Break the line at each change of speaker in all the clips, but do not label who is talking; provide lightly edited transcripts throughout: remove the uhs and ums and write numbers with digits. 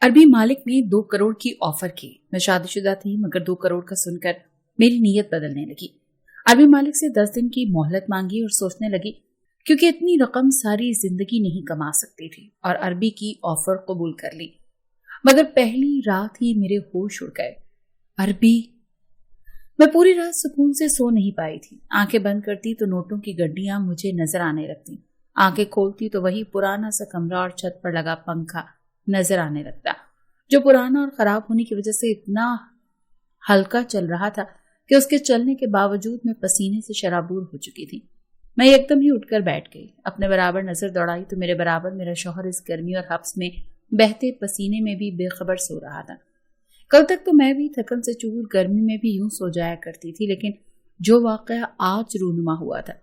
अरबी मालिक ने 2 करोड़ की ऑफर की। मैं शादीशुदा थी मगर 2 करोड़ का सुनकर मेरी नीयत बदलने लगी। अरबी मालिक से 10 दिन की मोहलत मांगी और सोचने लगी, क्योंकि इतनी रकम सारी जिंदगी नहीं कमा सकती थी, और अरबी की ऑफर कबूल कर ली। मगर पहली रात ही मेरे होश उड़ गए। अरबी। मैं पूरी रात सुकून से सो नहीं पाई थी। आंखें बंद करती तो नोटों की गड्डियां मुझे नजर आने लगती। आंखें खोलती तो वही पुराना सा कमरा और छत पर लगा पंखा नजर आने लगता, जो पुराना और खराब होने की वजह से इतना हल्का चल रहा था कि उसके चलने के बावजूद मैं पसीने से शराबूर हो चुकी थी। मैं एकदम ही उठकर बैठ गई। अपने बराबर नजर दौड़ाई तो मेरे बराबर मेरा शौहर इस गर्मी और हब्स में बहते पसीने में भी बेखबर सो रहा था। कल तक तो मैं भी थकन से चूर गर्मी में भी यूं सो जाया करती थी, लेकिन जो वाकया आज रूनुमा हुआ था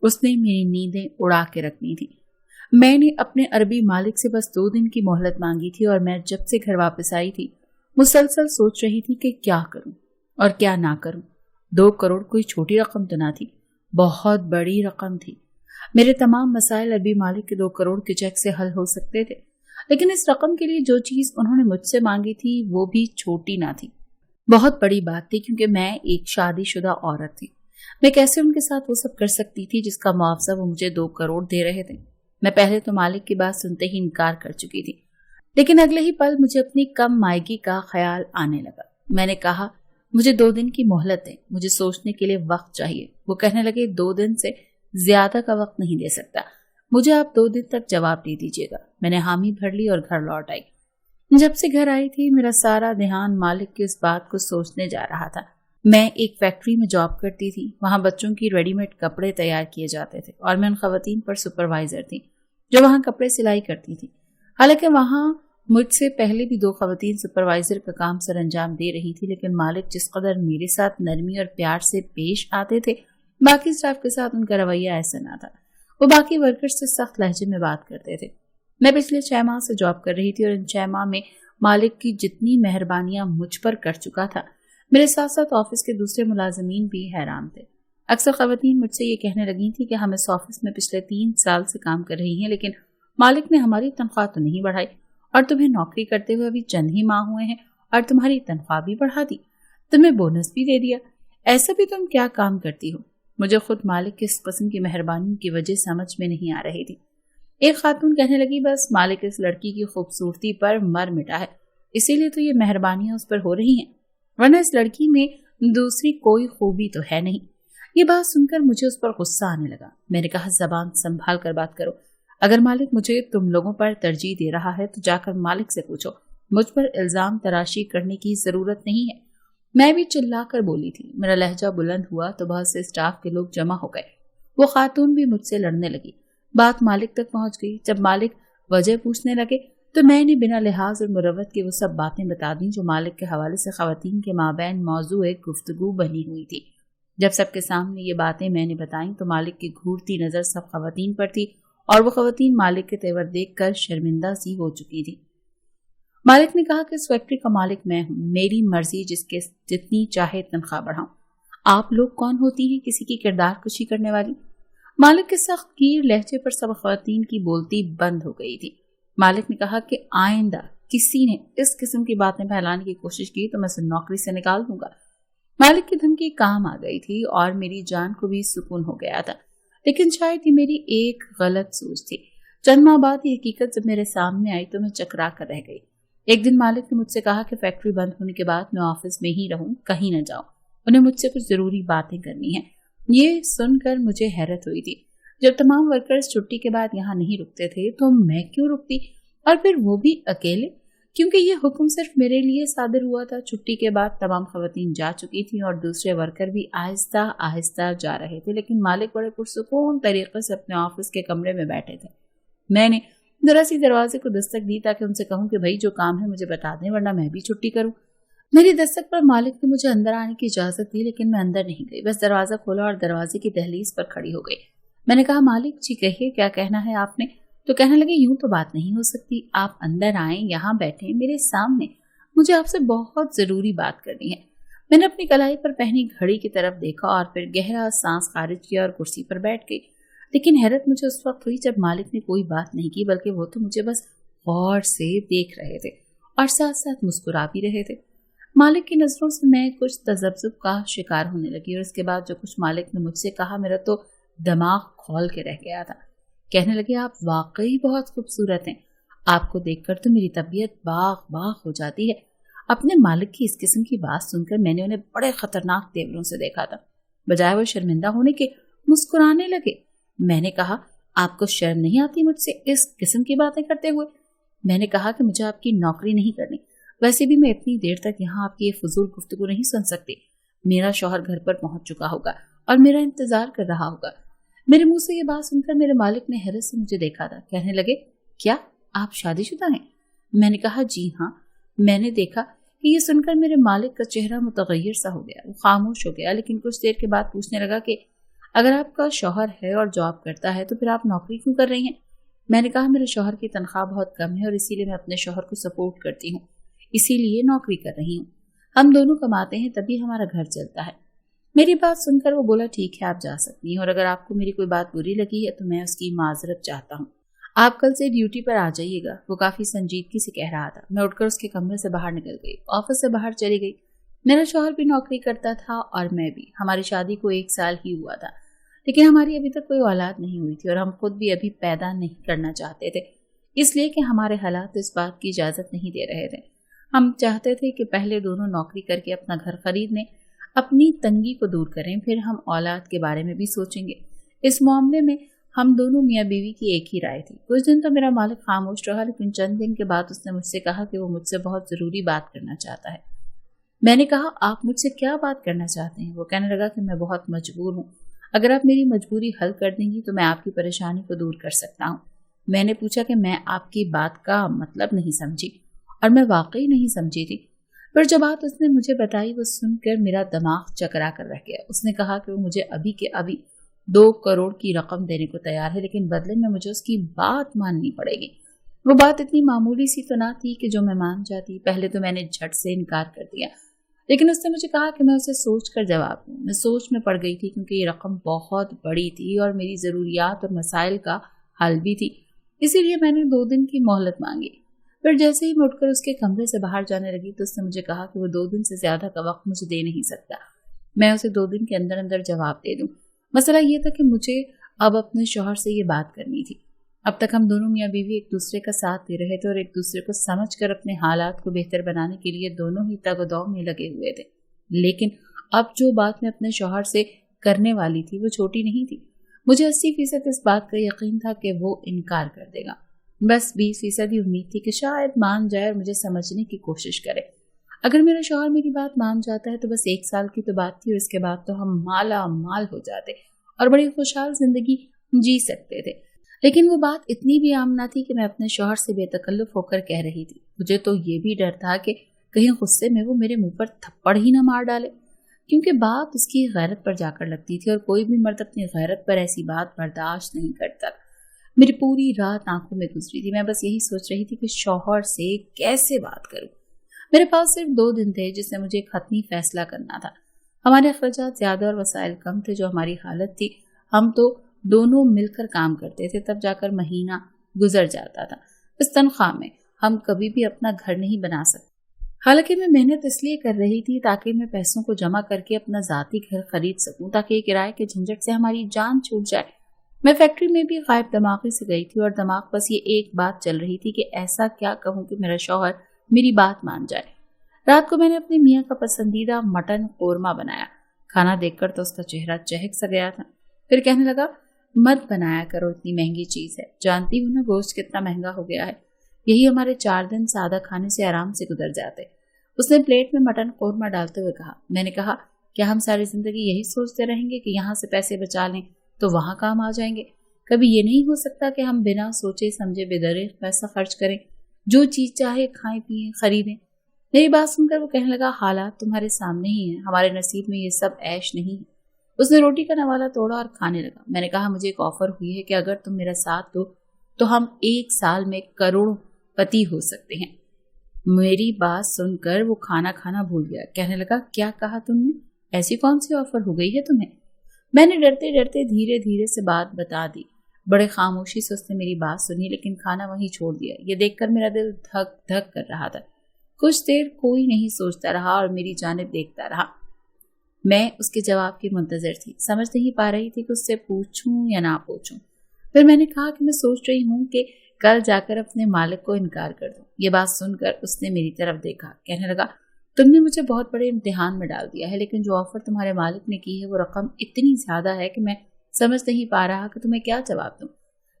उसने मेरी नींदें उड़ा के रखनी थी। मैंने अपने अरबी मालिक से बस 2 दिन की मोहलत मांगी थी, और मैं जब से घर वापस आई थी मुसलसल सोच रही थी कि क्या करूं और क्या ना करूं। 2 करोड़ कोई छोटी रकम तो ना थी, बहुत बड़ी रकम थी। मेरे तमाम मसाइल अरबी मालिक के 2 करोड़ के चेक से हल हो सकते थे, लेकिन इस रकम के लिए जो चीज उन्होंने मुझसे मांगी थी वो भी छोटी ना थी, बहुत बड़ी बात थी, क्योंकि मैं एक शादीशुदा औरत थी। मैं कैसे उनके साथ वो सब कर सकती थी जिसका मुआवजा वो मुझे 2 करोड़ दे रहे थे। मैं पहले तो मालिक की बात सुनते ही इनकार कर चुकी थी, लेकिन अगले ही पल मुझे अपनी कम मायगी का ख्याल आने लगा। मैंने कहा, मुझे 2 दिन की मोहलत है, मुझे सोचने के लिए वक्त चाहिए। वो कहने लगे, 2 दिन से ज्यादा का वक्त नहीं दे सकता, मुझे आप 2 दिन तक जवाब दे दीजिएगा। मैंने हामी भर ली और घर लौट आई। जब से घर आई थी मेरा सारा ध्यान मालिक की इस बात को सोचने जा रहा था। मैं एक फैक्ट्री में जॉब करती थी। वहां बच्चों की रेडीमेड कपड़े तैयार किए जाते थे, और मैं उन खवातीन पर सुपरवाइजर थी जो वहां कपड़े सिलाई करती थी। हालांकि वहां मुझसे पहले भी 2 खवातीन सुपरवाइजर का काम सर अंजाम दे रही थी, लेकिन मालिक जिस कदर मेरे साथ नरमी और प्यार से पेश आते थे, बाकी स्टाफ के साथ उनका रवैया ऐसा ना था। वो बाकी वर्कर्स से सख्त लहजे में बात करते थे। मैं पिछले 6 माह से जॉब कर रही थी, और इन 6 माह में मालिक की जितनी मेहरबानियां मुझ पर कर चुका था, मेरे साथ साथ ऑफिस के दूसरे मुलाजिमीन भी हैरान थे। अक्सर खवातीन मुझसे ये कहने लगी थी कि हम इस ऑफिस में पिछले 3 साल से काम कर रही हैं, लेकिन मालिक ने हमारी तनख्वाह तो नहीं बढ़ाई, और तुम्हें नौकरी करते हुए अभी चंद ही माह हुए हैं और तुम्हारी तनख्वाह भी बढ़ा दी, तुम्हें बोनस भी दे दिया। ऐसा भी तुम क्या काम करती हो? मुझे खुद मालिक की इस किस्म की मेहरबानी की वजह समझ में नहीं आ रही थी। एक खातून कहने लगी, बस मालिक इस लड़की की खूबसूरती पर मर मिटा है, इसीलिए तो ये मेहरबानियां उस पर हो रही हैं, वरना इस लड़की में दूसरी कोई खूबी तो है नहीं। ये बात सुनकर मुझे उस पर गुस्सा आने लगा। मैंने कहा, जबान संभाल कर बात करो। अगर मालिक मुझे तुम लोगों पर तरजीह दे रहा है तो जाकर मालिक से पूछो, मुझ पर इल्जाम तराशी करने की जरूरत नहीं है। मैं भी चिल्ला कर बोली थी। मेरा लहजा बुलंद हुआ तो बहुत से स्टाफ के लोग जमा हो गए। वो खातून भी मुझसे लड़ने लगी। बात मालिक तक पहुंच गई। जब मालिक वजह पूछने लगे तो मैंने बिना लिहाज और मुरवत के वो सब बातें बता दी जो मालिक के हवाले से खवातीन के माबैन मौजू एक गुफ्तगू बनी हुई थी। जब सबके सामने ये बातें मैंने बताई तो मालिक की घूरती नजर सब खवातीन पर थी, और वो खवातीन मालिक के तेवर देखकर शर्मिंदा सी हो चुकी थी। मालिक ने कहा कि इस फैक्ट्री का मालिक मैं हूँ, मेरी मर्जी, जिसके जितनी चाहे तनख्वाह बढ़ाऊं। आप लोग कौन होती हैं किसी की किरदार कुशी करने वाली? मालिक के सख्त कीर लहजे पर सब खवातीन की बोलती बंद हो गई थी। मालिक ने कहा कि आइंदा किसी ने इस किस्म की बातें फैलाने की कोशिश की तो मैं उसे नौकरी से निकाल दूंगा। मालिक की धमकी काम आ गई थी और मेरी जान को भी सुकून हो गया था, लेकिन शायद ये मेरी एक गलत सोच थी। चंद माह बाद ये हकीकत जब मेरे सामने आई तो मैं चकरा कर रह गई। एक दिन मालिक ने मुझसे कहा कि फैक्ट्री बंद होने के बाद मैं ऑफिस में ही रहूं, कहीं न जाऊं, उन्हें मुझसे कुछ जरूरी बातें करनी है। ये सुनकर मुझे हैरत हुई थी। जब तमाम वर्कर्स छुट्टी के बाद यहाँ नहीं रुकते थे तो मैं क्यों रुकती, और फिर वो भी अकेले, क्योंकि ये हुक्म सिर्फ मेरे लिए सादिर हुआ था। छुट्टी के बाद तमाम खवातीन जा चुकी थी और दूसरे वर्कर भी आहिस्ता आहिस्ता जा रहे थे, लेकिन मालिक बड़े पुरसुकून तरीके से अपने ऑफिस के कमरे में बैठे थे। मैंने जरा सी दरवाजे को दस्तक दी ताकि उनसे कहूं कि भाई जो काम है मुझे बता दें, वरना मैं भी छुट्टी करूं। मेरी दस्तक पर मालिक ने मुझे अंदर आने की इजाजत दी, लेकिन मैं अंदर नहीं गई, बस दरवाजा खोला और दरवाजे की दहलीज पर खड़ी हो गई। मैंने कहा, मालिक जी कहिए क्या कहना है आपने? तो कहने लगे, यूं तो बात नहीं हो सकती, आप अंदर आएं, यहाँ बैठे मेरे सामने, मुझे आपसे बहुत जरूरी बात करनी है। मैंने अपनी कलाई पर पहनी घड़ी की तरफ देखा और फिर गहरा सांस खारिज किया और कुर्सी पर बैठ गई। लेकिन हैरत मुझे उस वक्त हुई जब मालिक ने कोई बात नहीं की, बल्कि वो तो मुझे बस गौर से देख रहे थे और साथ साथ मुस्कुरा भी रहे थे। मालिक की नजरों से मैं कुछ तजब्जुब का शिकार होने लगी और उसके बाद जो कुछ मालिक ने मुझसे कहा मेरा तो दिमाग खोल के रह गया था। कहने लगे, आप वाकई बहुत खूबसूरत हैं, आपको देखकर तो मेरी तबीयत बाग बाग हो जाती है। अपने मालिक की इस किस्म की बात सुनकर मैंने उन्हें बड़े खतरनाक तेवरों से देखा था। बजाय वो शर्मिंदा होने के मुस्कुराने लगे। मैंने कहा, आपको शर्म नहीं आती मुझसे इस किस्म की बातें करते हुए? मैंने कहा कि मुझे आपकी नौकरी नहीं करनी, वैसे भी मैं इतनी देर तक यहाँ आपकी ये फजूल गुफ्तगू नहीं सुन सकती। मेरा शौहर घर पर पहुंच चुका होगा और मेरा इंतजार कर रहा होगा। मेरे मुंह से ये बात सुनकर मेरे मालिक ने हैरत से मुझे देखा था। कहने लगे, क्या आप शादीशुदा हैं? मैंने कहा, जी हाँ। मैंने देखा कि ये सुनकर मेरे मालिक का चेहरा मुतगय्यर सा हो गया। वो खामोश हो गया, लेकिन कुछ देर के बाद पूछने लगा कि अगर आपका शौहर है और जॉब करता है तो फिर आप नौकरी क्यों कर रही हैं? मैंने कहा, मेरे शौहर की तनख्वाह बहुत कम है और इसीलिए मैं अपने शौहर को सपोर्ट करती हूँ, इसीलिए नौकरी कर रही हूँ। हम दोनों कमाते हैं तभी हमारा घर चलता है। मेरी बात सुनकर वो बोला, ठीक है, आप जा सकती हैं और अगर आपको मेरी कोई बात बुरी लगी है तो मैं उसकी माजरत चाहता हूँ। आप कल से ड्यूटी पर आ जाइएगा। वो काफी संजीदगी से कह रहा था। मैं उठकर उसके कमरे से बाहर निकल गई, ऑफिस से बाहर चली गई। मेरा शौहर भी नौकरी करता था और मैं भी। हमारी शादी को 1 साल ही हुआ था, लेकिन हमारी अभी तक कोई औलाद नहीं हुई थी और हम खुद भी अभी पैदा नहीं करना चाहते थे, इसलिए कि हमारे हालात इस बात की इजाजत नहीं दे रहे थे। हम चाहते थे कि पहले दोनों नौकरी करके अपना घर खरीद लें, अपनी तंगी को दूर करें, फिर हम औलाद के बारे में भी सोचेंगे। इस मामले में हम दोनों मियाँ बीवी की एक ही राय थी। कुछ दिन तो मेरा मालिक खामोश रहा, लेकिन चंद दिन के बाद उसने मुझसे कहा कि वो मुझसे बहुत जरूरी बात करना चाहता है। मैंने कहा, आप मुझसे क्या बात करना चाहते हैं? वो कहने लगा कि मैं बहुत मजबूर हूँ, अगर आप मेरी मजबूरी हल कर देंगी तो मैं आपकी परेशानी को दूर कर सकता हूँ। मैंने पूछा कि मैं आपकी बात का मतलब नहीं समझी, और मैं वाकई नहीं समझी थी। पर जो बात उसने मुझे बताई वो सुनकर मेरा दिमाग चकरा कर रह गया। उसने कहा कि वो मुझे अभी के अभी 2 करोड़ की रकम देने को तैयार है, लेकिन बदले में मुझे उसकी बात माननी पड़ेगी। वो बात इतनी मामूली सी तो ना थी कि जो मैं मान जाती। पहले तो मैंने झट से इनकार कर दिया, लेकिन उसने मुझे कहा कि मैं उसे सोच कर जवाब दूं। मैं सोच में पड़ गई थी, क्योंकि ये रकम बहुत बड़ी थी और मेरी ज़रूरियात और मसाइल का हल भी थी। इसीलिए मैंने 2 दिन की मोहलत मांगी। फिर जैसे ही मैं उठकर उसके कमरे से बाहर जाने लगी तो उसने मुझे कहा कि वो 2 दिन से ज्यादा का वक्त मुझे दे नहीं सकता, मैं उसे 2 दिन के अंदर अंदर जवाब दे दूं। मसला ये था कि मुझे अब अपने शौहर से ये बात करनी थी। अब तक हम दोनों मियाँ बीवी एक दूसरे का साथ दे रहे थे और एक दूसरे को समझकर अपने हालात को बेहतर बनाने के लिए दोनों ही तगदौ में लगे हुए थे। लेकिन अब जो बात मैं अपने शौहर से करने वाली थी वो छोटी नहीं थी। मुझे 80% इस बात का यकीन था कि वो इनकार कर देगा। बस 20% ही उम्मीद थी कि शायद मान जाए और मुझे समझने की कोशिश करे। अगर मेरा शौहर मेरी बात मान जाता है तो बस 1 साल की तो बात थी और इसके बाद तो हम माला माल हो जाते और बड़ी खुशहाल जिंदगी जी सकते थे। लेकिन वो बात इतनी भी आम ना थी कि मैं अपने शौहर से बेतकल्लुफ होकर कह रही थी। मुझे तो ये भी डर था कि कहीं गुस्से में वो मेरे मुंह पर थप्पड़ ही ना मार डाले, क्योंकि बात उसकी गैरत पर जाकर लगती थी और कोई भी मर्द अपनी गैरत पर ऐसी बात बर्दाश्त नहीं करता। मेरी पूरी रात आंखों में गुजरी थी। मैं बस यही सोच रही थी कि शौहर से कैसे बात करूं। मेरे पास सिर्फ 2 दिन थे जिससे मुझे एक हतमी फैसला करना था। हमारे अखराजात ज्यादा और वसाइल कम थे। जो हमारी हालत थी, हम तो दोनों मिलकर काम करते थे, तब जाकर महीना गुजर जाता था। इस तनख्वाह में हम कभी भी अपना घर नहीं बना सकते। हालांकि मैं मेहनत इसलिए कर रही थी ताकि मैं पैसों को जमा करके अपना जाती घर खरीद सकूं, ताकि किराए के झंझट से हमारी जान छूट जाए। मैं फैक्ट्री में भी गायब दिमागी से गई थी और दिमाग बस ये एक बात चल रही थी कि ऐसा क्या कहूं कि मेरा शौहर मेरी बात मान जाए। रात को मैंने अपने मियाँ का पसंदीदा मटन कोरमा बनाया। खाना देखकर तो उसका चेहरा चहक सा गया था। फिर कहने लगा, मत बनाया करो, इतनी महंगी चीज है, जानती हूँ ना गोश्त कितना महंगा हो गया है। यही हमारे 4 दिन सादा खाने से आराम से गुजर जाते। उसने प्लेट में मटन कोरमा डालते हुए कहा। मैंने कहा, क्या हम सारी जिंदगी यही सोचते रहेंगे कि यहाँ से पैसे बचा लें तो वहां काम आ जाएंगे? कभी ये नहीं हो सकता कि हम बिना सोचे समझे बेदरीग पैसा खर्च करें, जो चीज चाहे खाएं पिए खरीदें? मेरी बात सुनकर वो कहने लगा, हालात तुम्हारे सामने ही हैं, हमारे नसीब में ये सब ऐश नहीं है। उसने रोटी का नवाला तोड़ा और खाने लगा। मैंने कहा, मुझे एक ऑफर हुई है कि अगर तुम मेरा साथ दो तो हम 1 साल में करोड़पति हो सकते हैं। मेरी बात सुनकर वो खाना खाना भूल गया। कहने लगा, क्या कहा तुमने? ऐसी कौन सी ऑफर हो गई है तुम्हें? मैंने डरते डरते धीरे धीरे से बात बता दी। बड़े खामोशी से उसने मेरी बात सुनी, लेकिन खाना वहीं छोड़ दिया। ये देखकर मेरा दिल धक धक कर रहा था। کچھ دیر کوئی نہیں سوچتا رہا اور میری جانب دیکھتا رہا۔ میں اس کے جواب کی منتظر تھی، سمجھ نہیں پا رہی تھی کہ اس سے پوچھوں یا نہ پوچھوں۔ پھر میں نے کہا کہ میں سوچ رہی ہوں کہ کل جا کر اپنے مالک کو انکار کر دوں۔ یہ بات سن کر اس نے میری طرف دیکھا، کہنے لگا تم نے مجھے بہت بڑے امتحان میں ڈال دیا ہے، لیکن جو آفر تمہارے مالک نے کی ہے وہ رقم اتنی زیادہ ہے کہ میں سمجھ نہیں پا رہا کہ تمہیں کیا جواب دوں۔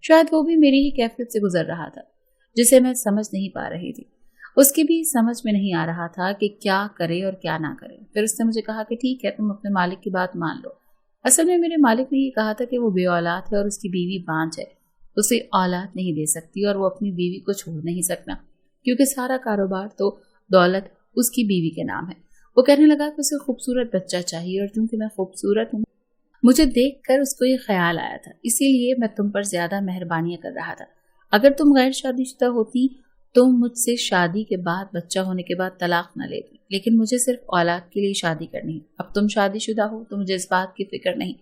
شاید وہ بھی میری ہی کیفیت سے گزر رہا تھا جسے میں سمجھ نہیں پا رہی تھی۔ اس کی بھی سمجھ میں نہیں آ رہا تھا کہ کیا کرے اور کیا نہ کرے۔ پھر اس نے مجھے کہا کہ ٹھیک ہے، تم اپنے مالک کی بات مان لو۔ اصل میں میرے مالک نے یہ کہا تھا کہ وہ بے اولاد ہے اور اس کی بیوی بانجھ ہے، اسے اولاد نہیں دے سکتی اور وہ اپنی بیوی کو چھوڑ نہیں سکتا کیونکہ سارا کاروبار تو دولت اس کی بیوی کے نام ہے۔ وہ کہنے لگا کہ اسے خوبصورت بچہ چاہیے اور چونکہ میں خوبصورت ہوں، مجھے دیکھ کر اس کو یہ خیال آیا تھا، اسی لیے میں تم پر زیادہ مہربانیاں کر رہا تھا۔ اگر تم غیر شادی شدہ ہوتی تو مجھ سے شادی کے بعد بچہ ہونے کے بعد طلاق نہ لیتی، لیکن مجھے صرف اولاد کے لیے شادی کرنی ہے۔ اب تم شادی شدہ ہو تو مجھے اس بات کی فکر نہیں۔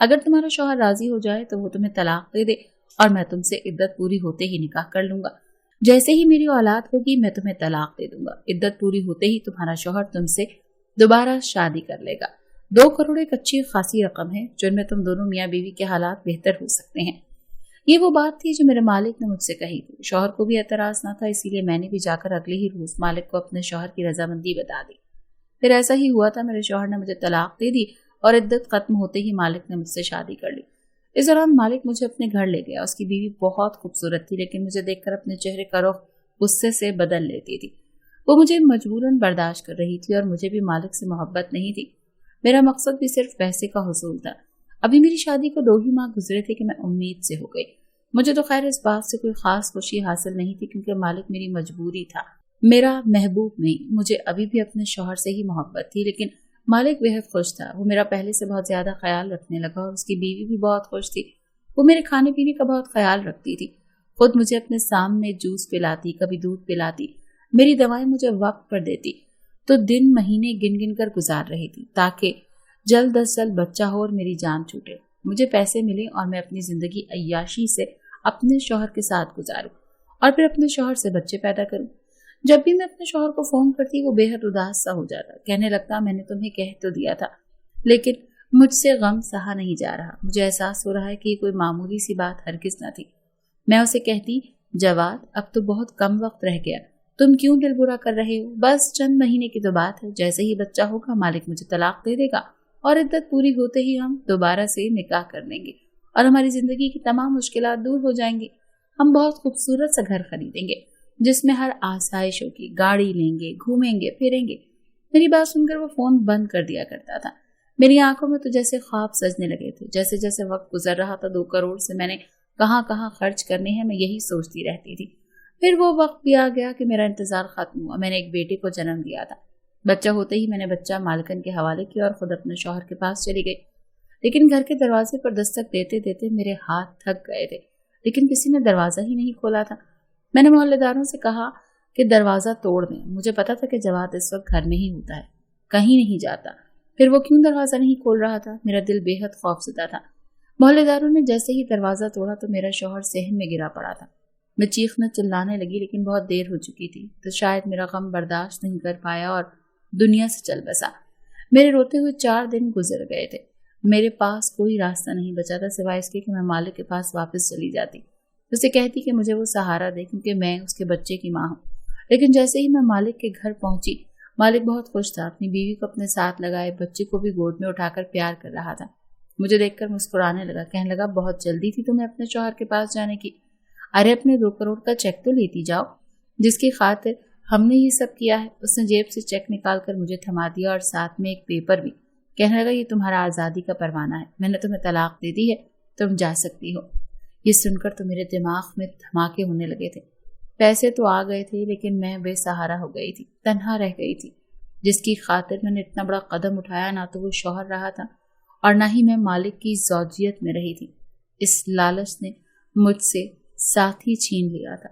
اگر تمہارا شوہر راضی ہو جائے تو وہ تمہیں طلاق دے دے اور میں تم سے عدت پوری ہوتے ہی نکاح کر لوں گا۔ جیسے ہی میری اولاد ہوگی میں تمہیں طلاق دے دوں گا۔ عدت پوری ہوتے ہی تمہارا شوہر تم سے دوبارہ شادی کر لے گا۔ 2 کروڑ ایک اچھی خاصی رقم ہے جن میں تم دونوں میاں بیوی کے حالات بہتر ہو سکتے ہیں۔ یہ وہ بات تھی جو میرے مالک نے مجھ سے کہی تھی۔ شوہر کو بھی اعتراض نہ تھا، اسی لیے میں نے بھی جا کر اگلے ہی روز مالک کو اپنے شوہر کی رضامندی بتا دی۔ پھر ایسا ہی ہوا تھا، میرے شوہر نے مجھے طلاق دے دی اور عدت ختم ہوتے ہی مالک نے مجھ سے شادی کر لی۔ اس دوران مالک مجھے اپنے گھر لے گیا۔ اس کی بیوی بہت خوبصورت تھی، لیکن مجھے دیکھ کر اپنے چہرے کا رخ غصے سے بدل لیتی تھی۔ وہ مجھے مجبوراً برداشت کر رہی تھی اور مجھے بھی مالک سے محبت نہیں تھی۔ میرا مقصد بھی صرف پیسے کا حصول تھا۔ ابھی میری شادی کو 2 ہی ماہ گزرے تھے کہ میں امید سے ہو گئی۔ مجھے تو خیر اس بات سے کوئی خاص خوشی حاصل نہیں تھی کیونکہ مالک میری مجبوری تھا، میرا محبوب نہیں۔ مجھے ابھی بھی اپنے شوہر سے ہی محبت تھی، لیکن مالک بہت خوش تھا۔ وہ میرا پہلے سے بہت زیادہ خیال رکھنے لگا اور اس کی بیوی بھی بہت خوش تھی۔ وہ میرے کھانے پینے کا بہت خیال رکھتی تھی، خود مجھے اپنے سامنے جوس پلاتی، کبھی دودھ پلاتی، میری دوائیں مجھے وقت پر دیتی، تو دن مہینے گن گن کر گزار رہی تھی تاکہ جلد از جلد بچہ ہو اور میری جان چھوٹے، مجھے پیسے ملے اور میں اپنی زندگی عیاشی سے اپنے شوہر کے ساتھ گزاروں اور پھر اپنے شوہر سے بچے پیدا کروں۔ جب بھی میں اپنے شوہر کو فون کرتی وہ بے حد اداس سا ہو جاتا، کہنے لگتا میں نے تمہیں کہہ تو دیا تھا لیکن مجھ سے غم سہا نہیں جا رہا۔ مجھے احساس ہو رہا ہے کہ یہ کوئی معمولی سی بات ہرگز نہ تھی۔ میں اسے کہتی جواد اب تو بہت کم وقت رہ گیا، تم کیوں دل برا کر رہے ہو؟ بس چند مہینے کی تو بات ہے، جیسے ہی بچہ ہوگا مالک مجھے طلاق دے دے گا اور عدت پوری ہوتے ہی ہم دوبارہ سے نکاح کر لیں گے اور ہماری زندگی کی تمام مشکلات دور ہو جائیں گی۔ ہم بہت خوبصورت سا گھر خریدیں گے جس میں ہر آسائش ہوگی، گاڑی لیں گے، گھومیں گے پھریں گے۔ میری بات سن کر وہ فون بند کر دیا کرتا تھا۔ میری آنکھوں میں تو جیسے خواب سجنے لگے تھے۔ جیسے جیسے وقت گزر رہا تھا 2 کروڑ سے میں نے کہاں کہاں خرچ کرنے ہیں میں یہی سوچتی رہتی تھی۔ پھر وہ وقت بھی آ گیا کہ میرا انتظار ختم ہوا۔ میں نے ایک بیٹے کو جنم دیا تھا۔ بچہ ہوتے ہی میں نے بچہ مالکن کے حوالے کیا اور خود اپنے شوہر کے پاس چلی گئی، لیکن گھر کے دروازے پر دستک دیتے دیتے میرے ہاتھ تھک گئے تھے، لیکن کسی نے دروازہ ہی نہیں کھولا تھا۔ میں نے محلے داروں سے کہا کہ دروازہ توڑ دیں۔ مجھے پتا تھا کہ جواد اس وقت گھر میں ہی ہوتا ہے، کہیں نہیں جاتا، پھر وہ کیوں دروازہ نہیں کھول رہا تھا؟ میرا دل بے حد خوفزدہ تھا۔ محلے داروں نے جیسے ہی دروازہ توڑا تو میرا شوہر صحن میں گرا پڑا تھا۔ میں چیخنا چلانے لگی لیکن بہت دیر ہو چکی تھی، تو شاید میرا غم برداشت نہیں کر پایا اور دنیا سے چل بسا۔ میرے روتے ہوئے 4 دن گزر گئے تھے۔ میرے پاس کوئی راستہ نہیں بچا تھا سوائے اس کے کہ میں مالک کے پاس واپس چلی جاتی، اسے کہتی کہ مجھے وہ سہارا دے کیونکہ میں اس کے بچے کی ماں ہوں۔ لیکن جیسے ہی میں مالک کے گھر پہنچی، مالک بہت خوش تھا، اپنی بیوی کو اپنے ساتھ لگائے بچے کو بھی گود میں اٹھا کر پیار کر رہا تھا۔ مجھے دیکھ کر مسکرانے لگا، کہنے لگا بہت جلدی تھی تمہیں اپنے شوہر کے پاس جانے کی۔ ارے اپنے 2 کروڑ کا چیک تو لیتی جاؤ جس کی خاطر ہم نے یہ سب کیا ہے۔ اس نے جیب سے چیک نکال کر مجھے تھما دیا اور ساتھ میں ایک پیپر بھی، کہنے لگا یہ تمہارا آزادی کا پروانہ ہے، میں نے تمہیں طلاق دے دی ہے، تم جا سکتی ہو۔ یہ سن کر تو میرے دماغ میں دھماکے ہونے لگے تھے۔ پیسے تو آ گئے تھے لیکن میں بے سہارا ہو گئی تھی، تنہا رہ گئی تھی۔ جس کی خاطر میں نے اتنا بڑا قدم اٹھایا نہ تو وہ شوہر رہا تھا اور نہ ہی میں مالک کی زوجیت میں رہی تھی۔ اس لالچ نے مجھ سے ساتھ ہی چھین لیا تھا۔